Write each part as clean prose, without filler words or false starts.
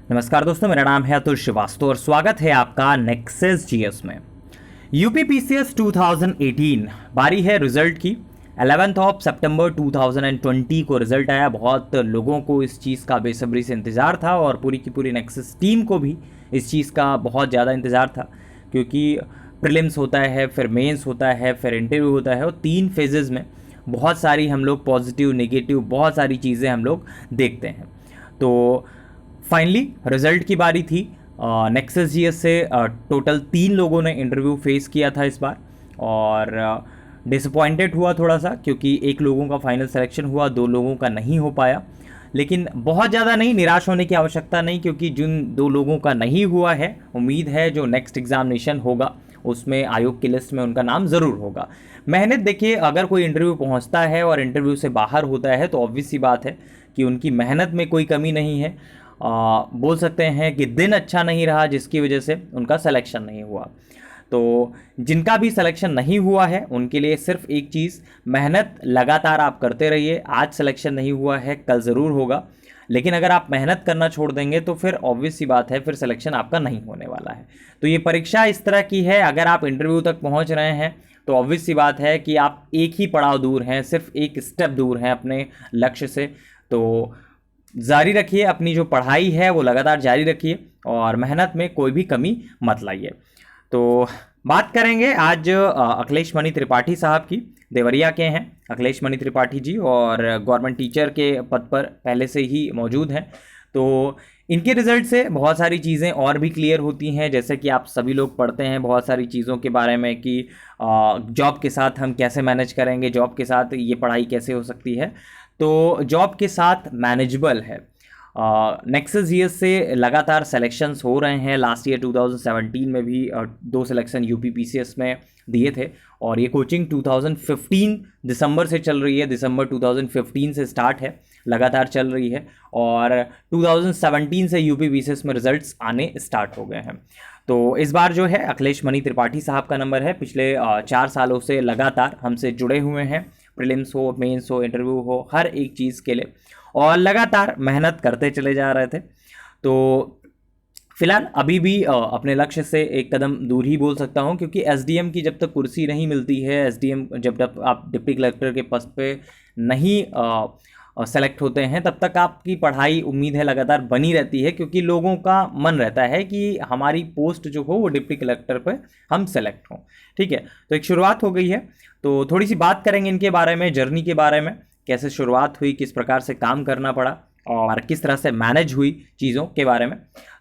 नमस्कार दोस्तों, मेरा नाम है अतुल श्रीवास्तव और स्वागत है आपका नेक्सस जीएस में। यूपीपीसीएस 2018 बारी है रिजल्ट की। 11 सितंबर 2020 को रिजल्ट आया। बहुत लोगों को इस चीज़ का बेसब्री से इंतज़ार था और पूरी की पूरी नेक्सस टीम को भी इस चीज़ का बहुत ज़्यादा इंतज़ार था, क्योंकि प्रीलिम्स होता है, फिर मेंस होता है, फिर इंटरव्यू होता है और 3 फेजेज़ में बहुत सारी हम लोग पॉजिटिव नेगेटिव बहुत सारी चीज़ें हम लोग देखते हैं। तो फाइनली रिजल्ट की बारी थी। नेक्सस जीएस से टोटल 3 लोगों ने इंटरव्यू फेस किया था इस बार और डिसअपॉइंटेड हुआ थोड़ा सा, क्योंकि एक लोगों का फाइनल सिलेक्शन हुआ, 2 लोगों का नहीं हो पाया। लेकिन बहुत ज़्यादा नहीं, निराश होने की आवश्यकता नहीं, क्योंकि जिन 2 लोगों का नहीं हुआ है, उम्मीद है जो नेक्स्ट एग्जामिनेशन होगा उसमें आयोग की लिस्ट में उनका नाम ज़रूर होगा। मेहनत देखिए, अगर कोई इंटरव्यू पहुंचता है और इंटरव्यू से बाहर होता है तो ऑब्वियस सी बात है कि उनकी मेहनत में कोई कमी नहीं है। बोल सकते हैं कि दिन अच्छा नहीं रहा जिसकी वजह से उनका सिलेक्शन नहीं हुआ। तो जिनका भी सिलेक्शन नहीं हुआ है उनके लिए सिर्फ एक चीज़, मेहनत लगातार आप करते रहिए। आज सिलेक्शन नहीं हुआ है, कल ज़रूर होगा, लेकिन अगर आप मेहनत करना छोड़ देंगे तो फिर ऑब्वियस सी बात है, फिर सिलेक्शन आपका नहीं होने वाला है। तो ये परीक्षा इस तरह की है, अगर आप इंटरव्यू तक पहुंच रहे हैं तो ऑब्वियस सी बात है कि आप एक ही पड़ाव दूर हैं, सिर्फ एक स्टेप दूर हैं अपने लक्ष्य से। तो जारी रखिए, अपनी जो पढ़ाई है वो लगातार जारी रखिए और मेहनत में कोई भी कमी मत लाइए। तो बात करेंगे आज अखिलेश मणि त्रिपाठी साहब की। देवरिया के हैं अखिलेश मणि त्रिपाठी जी और गवर्नमेंट टीचर के पद पर पहले से ही मौजूद हैं। तो इनके रिजल्ट से बहुत सारी चीज़ें और भी क्लियर होती हैं, जैसे कि आप सभी लोग पढ़ते हैं बहुत सारी चीज़ों के बारे में कि जॉब के साथ हम कैसे मैनेज करेंगे, जॉब के साथ ये पढ़ाई कैसे हो सकती है। तो जॉब के साथ मैनेजेबल है। नेक्सस जीएस से लगातार सिलेक्शंस हो रहे हैं। लास्ट ईयर 2017 में भी 2 सिलेक्शन यूपीपीसीएस में दिए थे और ये कोचिंग 2015 दिसंबर से चल रही है। दिसंबर 2015 से स्टार्ट है, लगातार चल रही है और 2017 से यूपीपीसीएस में रिजल्ट्स आने स्टार्ट हो गए हैं। तो इस बार जो है अखिलेश मणि त्रिपाठी साहब का नंबर है। पिछले 4 सालों से लगातार हमसे जुड़े हुए हैं, प्रीलिम्स हो, मेंस हो, इंटरव्यू हो, हर एक चीज़ के लिए और लगातार मेहनत करते चले जा रहे थे। तो फिलहाल अभी भी अपने लक्ष्य से एक कदम दूर ही बोल सकता हूं, क्योंकि एसडीएम की जब तक कुर्सी नहीं मिलती है, एसडीएम जब तक आप डिप्टी कलेक्टर के पद पे नहीं सेलेक्ट होते हैं, तब तक आपकी पढ़ाई उम्मीद है लगातार बनी रहती है, क्योंकि लोगों का मन रहता है कि हमारी पोस्ट जो हो वो डिप्टी कलेक्टर पे हम सेलेक्ट हों। ठीक है, तो एक शुरुआत हो गई है। तो थोड़ी सी बात करेंगे इनके बारे में, जर्नी के बारे में, कैसे शुरुआत हुई, किस प्रकार से काम करना पड़ा और किस तरह से मैनेज हुई चीज़ों के बारे में।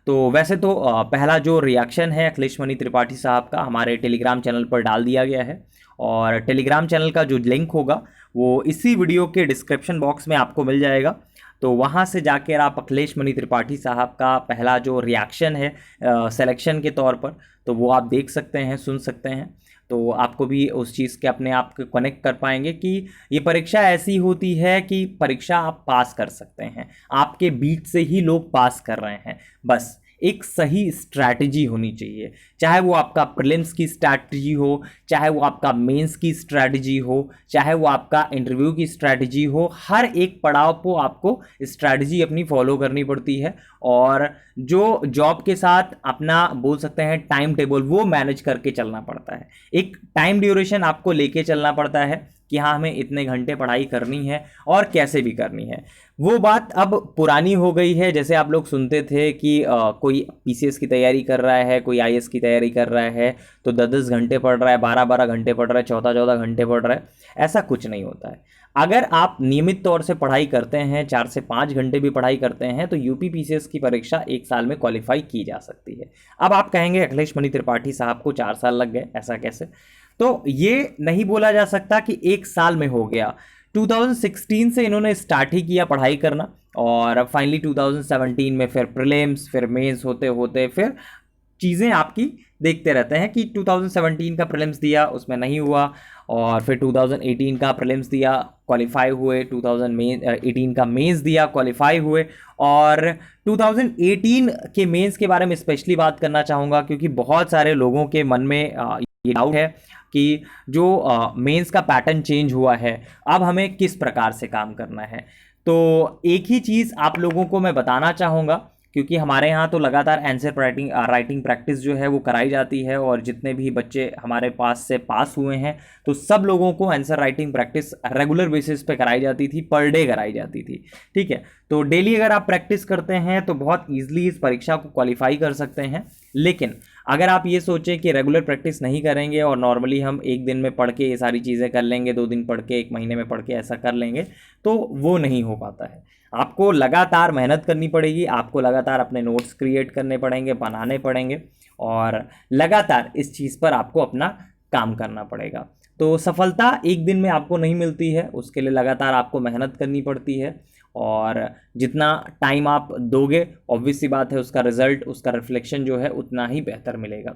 तो वैसे तो पहला जो रिएक्शन है अखिलेश मणि त्रिपाठी साहब का हमारे टेलीग्राम चैनल पर डाल दिया गया है और टेलीग्राम चैनल का जो लिंक होगा वो इसी वीडियो के डिस्क्रिप्शन बॉक्स में आपको मिल जाएगा। तो वहाँ से जाकर आप अखिलेश मणि त्रिपाठी साहब का पहला जो रिएक्शन है सिलेक्शन के तौर पर, तो वो आप देख सकते हैं, सुन सकते हैं। तो आपको भी उस चीज़ के अपने आप को कनेक्ट कर पाएंगे कि ये परीक्षा ऐसी होती है कि परीक्षा आप पास कर सकते हैं, आपके बीच से ही लोग पास कर रहे हैं। बस एक सही स्ट्रैटेजी होनी चाहिए, चाहे वो आपका प्रीलिम्स की स्ट्रैटेजी हो, चाहे वो आपका मेंस की स्ट्रैटेजी हो, चाहे वो आपका इंटरव्यू की स्ट्रैटेजी हो। हर एक पड़ाव को आपको स्ट्रैटेजी अपनी फॉलो करनी पड़ती है और जो जॉब के साथ अपना बोल सकते हैं टाइम टेबल, वो मैनेज करके चलना पड़ता है। एक टाइम ड्यूरेशन आपको लेके चलना पड़ता है कि हाँ, हमें इतने घंटे पढ़ाई करनी है और कैसे भी करनी है। वो बात अब पुरानी हो गई है। जैसे आप लोग सुनते थे कि कोई पीसीएस की तैयारी कर रहा है, कोई आईएएस की तैयारी कर रहा है तो 10-10 घंटे पढ़ रहा है, 12-12 घंटे पढ़ रहा है, 14-14 घंटे पढ़ रहा है। ऐसा कुछ नहीं होता है। अगर आप नियमित तौर से पढ़ाई करते हैं, 4 से 5 घंटे भी पढ़ाई करते हैं, तो यूपीपीसीएस की परीक्षा 1 साल में क्वालिफाई की जा सकती है। अब आप कहेंगे अखिलेश मणि त्रिपाठी साहब को 4 साल लग गए, ऐसा कैसे? तो ये नहीं बोला जा सकता कि 1 साल में हो गया। 2016 से इन्होंने स्टार्ट ही किया पढ़ाई करना और फाइनली 2017 में फिर प्रीलिम्स, फिर मेंस होते होते फिर चीज़ें आपकी देखते रहते हैं कि 2017 का प्रीलिम्स दिया, उसमें नहीं हुआ और फिर 2018 का प्रीलिम्स दिया, क्वालिफाई हुए, 2018 का मेंस दिया, क्वालिफाई हुए। और 2018 के मेंस के बारे में स्पेशली बात करना चाहूँगा, क्योंकि बहुत सारे लोगों के मन में ये डाउट है कि जो मेंस का पैटर्न चेंज हुआ है, अब हमें किस प्रकार से काम करना है। तो एक ही चीज़ आप लोगों को मैं बताना चाहूँगा क्योंकि हमारे यहाँ तो लगातार आंसर राइटिंग प्रैक्टिस जो है वो कराई जाती है, और जितने भी बच्चे हमारे पास से पास हुए हैं तो सब लोगों को answer writing practice regular basis पे कराई जाती थी, पर डे कराई जाती थी। ठीक है, तो डेली अगर आप प्रैक्टिस करते हैं तो बहुत ईजिली इस परीक्षा को क्वालिफाई कर सकते हैं। लेकिन अगर आप ये सोचें कि रेगुलर प्रैक्टिस नहीं करेंगे और नॉर्मली हम एक दिन में पढ़ के ये सारी चीज़ें कर लेंगे, 2 दिन पढ़ के 1 महीने में पढ़ के ऐसा कर लेंगे, तो वो नहीं हो पाता है। आपको लगातार मेहनत करनी पड़ेगी, आपको लगातार अपने नोट्स क्रिएट करने पड़ेंगे, बनाने पड़ेंगे, और लगातार इस चीज़ पर आपको अपना काम करना पड़ेगा। तो सफलता एक दिन में आपको नहीं मिलती है, उसके लिए लगातार आपको मेहनत करनी पड़ती है, और जितना टाइम आप दोगे ऑब्वियस सी बात है उसका रिजल्ट, उसका रिफ्लेक्शन जो है उतना ही बेहतर मिलेगा।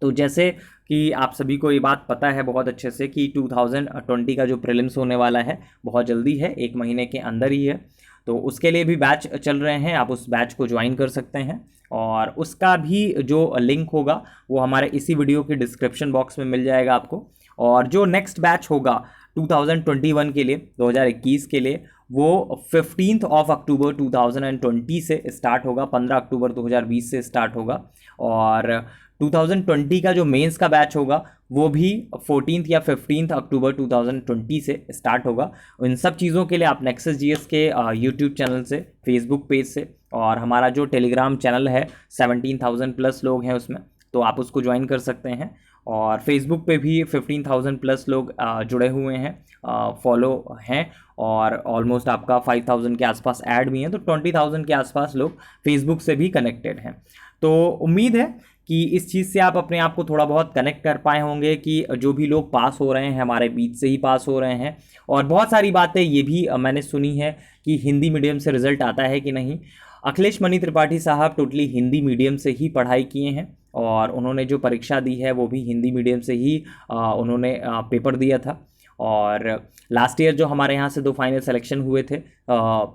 तो जैसे कि आप सभी को ये बात पता है बहुत अच्छे से कि 2020 का जो प्रीलिम्स होने वाला है बहुत जल्दी है, 1 महीने के अंदर ही है। तो उसके लिए भी बैच चल रहे हैं, आप उस बैच को ज्वाइन कर सकते हैं, और उसका भी जो लिंक होगा वो हमारे इसी वीडियो के डिस्क्रिप्शन बॉक्स में मिल जाएगा आपको। और जो नेक्स्ट बैच होगा 2021 के लिए, 2021 के लिए, वो 15 अक्टूबर 2020 से स्टार्ट होगा, 15 अक्टूबर 2020 से स्टार्ट होगा। और 2020 का जो मेंस का बैच होगा वो भी 14 या 15 अक्टूबर 2020 से स्टार्ट होगा। इन सब चीज़ों के लिए आप नेक्सस जीएस के यूट्यूब चैनल से, फेसबुक पेज से, और हमारा जो टेलीग्राम चैनल है 17,000 प्लस लोग हैं उसमें, तो आप उसको ज्वाइन कर सकते हैं। और फेसबुक पे भी 15,000 प्लस लोग जुड़े हुए हैं, फॉलो हैं, और ऑलमोस्ट आपका 5,000 के आसपास ऐड भी हैं, तो 20,000 के आसपास लोग फेसबुक से भी कनेक्टेड हैं। तो उम्मीद है कि इस चीज़ से आप अपने आप को थोड़ा बहुत कनेक्ट कर पाए होंगे कि जो भी लोग पास हो रहे हैं हमारे बीच से ही पास हो रहे हैं। और बहुत सारी बातें ये भी मैंने सुनी है कि हिंदी मीडियम से रिजल्ट आता है कि नहीं। अखिलेश मनी त्रिपाठी साहब टोटली हिंदी मीडियम से ही पढ़ाई किए हैं, और उन्होंने जो परीक्षा दी है वो भी हिंदी मीडियम से ही उन्होंने पेपर दिया था। और लास्ट ईयर जो हमारे यहाँ से 2 फाइनल सिलेक्शन हुए थे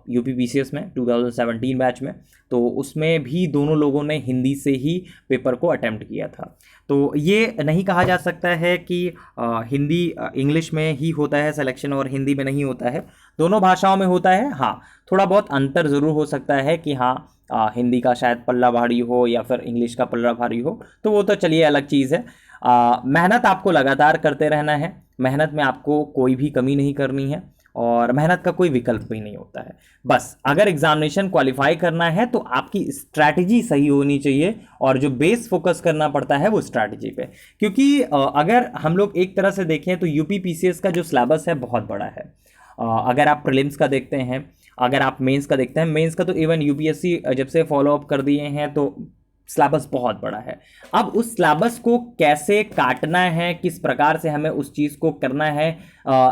यूपीपीसीएस में 2017 बैच में, तो उसमें भी दोनों लोगों ने हिंदी से ही पेपर को अटेम्प्ट किया था। तो ये नहीं कहा जा सकता है कि हिंदी इंग्लिश में ही होता है सिलेक्शन और हिंदी में नहीं होता है, दोनों भाषाओं में होता है। हाँ, थोड़ा बहुत अंतर ज़रूर हो सकता है कि हाँ हिंदी का शायद पल्ला भारी हो या फिर इंग्लिश का पल्ला भारी हो, तो वो तो चलिए अलग चीज़ है। मेहनत आपको लगातार करते रहना है, मेहनत में आपको कोई भी कमी नहीं करनी है, और मेहनत का कोई विकल्प भी नहीं होता है। बस अगर एग्जामिनेशन क्वालिफाई करना है तो आपकी स्ट्रैटेजी सही होनी चाहिए, और जो बेस फोकस करना पड़ता है वो स्ट्रैटेजी पे। क्योंकि अगर हम लोग एक तरह से देखें तो यूपीपीसीएस का जो सिलेबस है बहुत बड़ा है। अगर आप प्रीलिम्स का देखते हैं, अगर आप मेंस का देखते हैं, मेंस का तो इवन यूपीएससी जब से फॉलो अप कर दिए हैं तो सिलेबस बहुत बड़ा है। अब उस सिलेबस को कैसे काटना है, किस प्रकार से हमें उस चीज़ को करना है,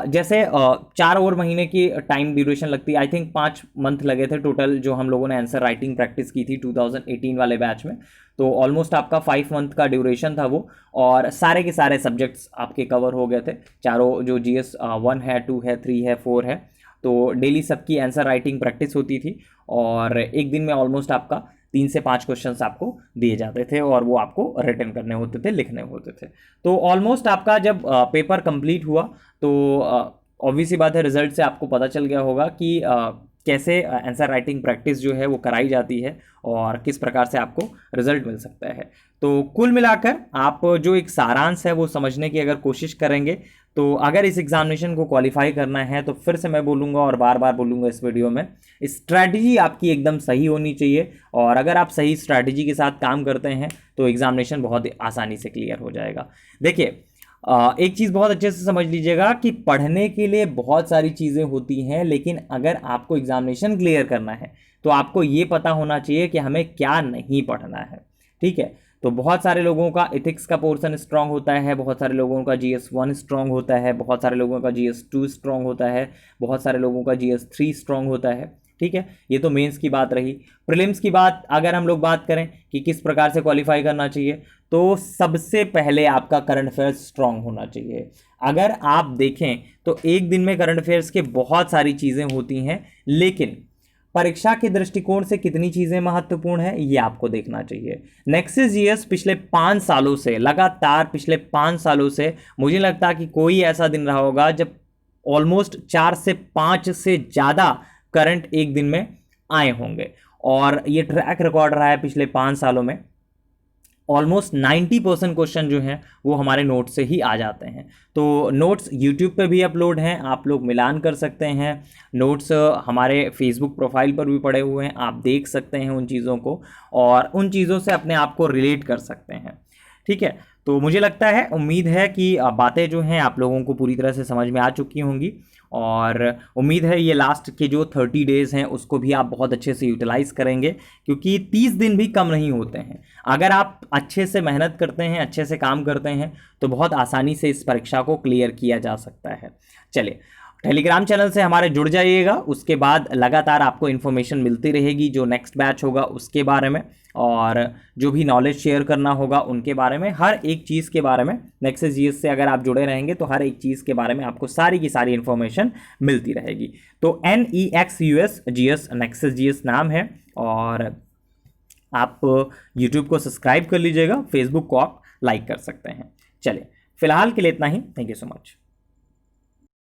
जैसे 4 और महीने की टाइम ड्यूरेशन लगती है, आई थिंक 5 मंथ लगे थे टोटल जो हम लोगों ने आंसर राइटिंग प्रैक्टिस की थी 2018 वाले बैच में। तो ऑलमोस्ट आपका 5 मंथ का ड्यूरेशन था वो, और सारे के सारे सब्जेक्ट्स आपके कवर हो गए थे, चारों जो GS 1 है, 2 है, 3 है, 4 है। तो डेली सबकी आंसर राइटिंग प्रैक्टिस होती थी, और एक दिन में ऑलमोस्ट आपका 3 से 5 क्वेश्चंस आपको दिए जाते थे, और वो आपको रिटन करने होते थे, लिखने होते थे। तो ऑलमोस्ट आपका जब पेपर कंप्लीट हुआ तो ऑब्वियस ही बात है रिजल्ट से आपको पता चल गया होगा कि कैसे आंसर राइटिंग प्रैक्टिस जो है वो कराई जाती है, और किस प्रकार से आपको रिजल्ट मिल सकता है। तो कुल मिलाकर आप जो एक सारांश है वो समझने की अगर कोशिश करेंगे, तो अगर इस एग्जामिनेशन को क्वालिफाई करना है तो फिर से मैं बोलूँगा और बार बार बोलूँगा इस वीडियो में, स्ट्रैटेजी आपकी एकदम सही होनी चाहिए। और अगर आप सही स्ट्रैटेजी के साथ काम करते हैं तो एग्जामिनेशन बहुत आसानी से क्लियर हो जाएगा। देखिए एक चीज़ बहुत अच्छे से समझ लीजिएगा कि पढ़ने के लिए बहुत सारी चीज़ें होती हैं, लेकिन अगर आपको एग्जामिनेशन क्लियर करना है तो आपको ये पता होना चाहिए कि हमें क्या नहीं पढ़ना है। ठीक है, तो बहुत सारे लोगों का इथिक्स का पोर्शन स्ट्रांग होता है, बहुत सारे लोगों का GS 1 स्ट्रांग होता है, बहुत सारे लोगों का GS 2 स्ट्रांग होता है, बहुत सारे लोगों का GS 3 स्ट्रांग होता है। ठीक है, ये तो मेंस की बात रही। प्रीलिम्स की बात अगर हम लोग बात करें कि किस प्रकार से क्वालिफाई करना चाहिए, तो सबसे पहले आपका करंट अफेयर्स स्ट्रांग होना चाहिए। अगर आप देखें तो एक दिन में करंट अफेयर्स के बहुत सारी चीज़ें होती हैं, लेकिन परीक्षा के दृष्टिकोण से कितनी चीज़ें महत्वपूर्ण है ये आपको देखना चाहिए। नेक्सस जीएस पिछले 5 सालों से लगातार, पिछले 5 सालों से मुझे लगता है कि कोई ऐसा दिन रहा होगा जब ऑलमोस्ट 4 से 5 से ज़्यादा करंट एक दिन में आए होंगे। और ये ट्रैक रिकॉर्ड रहा है पिछले 5 सालों में। ऑलमोस्ट 90% क्वेश्चन जो हैं वो हमारे नोट्स से ही आ जाते हैं। तो नोट्स यूट्यूब पे भी अपलोड हैं, आप लोग मिलान कर सकते हैं। नोट्स हमारे फेसबुक प्रोफाइल पर भी पड़े हुए हैं, आप देख सकते हैं उन चीज़ों को और उन चीज़ों से अपने आप को रिलेट कर सकते हैं। ठीक है, तो मुझे लगता है, उम्मीद है कि बातें जो हैं आप लोगों को पूरी तरह से समझ में आ चुकी होंगी और उम्मीद है ये लास्ट के जो 30 डेज़ हैं उसको भी आप बहुत अच्छे से यूटिलाइज़ करेंगे, क्योंकि 30 दिन भी कम नहीं होते हैं। अगर आप अच्छे से मेहनत करते हैं, अच्छे से काम करते हैं, तो बहुत आसानी से इस परीक्षा को क्लियर किया जा सकता है। चलिए, टेलीग्राम चैनल से हमारे जुड़ जाइएगा, उसके बाद लगातार आपको इन्फॉर्मेशन मिलती रहेगी जो नेक्स्ट बैच होगा उसके बारे में, और जो भी नॉलेज शेयर करना होगा उनके बारे में, हर एक चीज़ के बारे में। नेक्सस जीएस से अगर आप जुड़े रहेंगे तो हर एक चीज़ के बारे में आपको सारी की सारी इन्फॉर्मेशन मिलती रहेगी। तो NEXUS GS नेक्सस जीएस नाम है, और आप यूट्यूब को सब्सक्राइब कर लीजिएगा, फेसबुक को आप लाइक कर सकते हैं। चलिए, फिलहाल के लिए इतना ही। Thank you so much.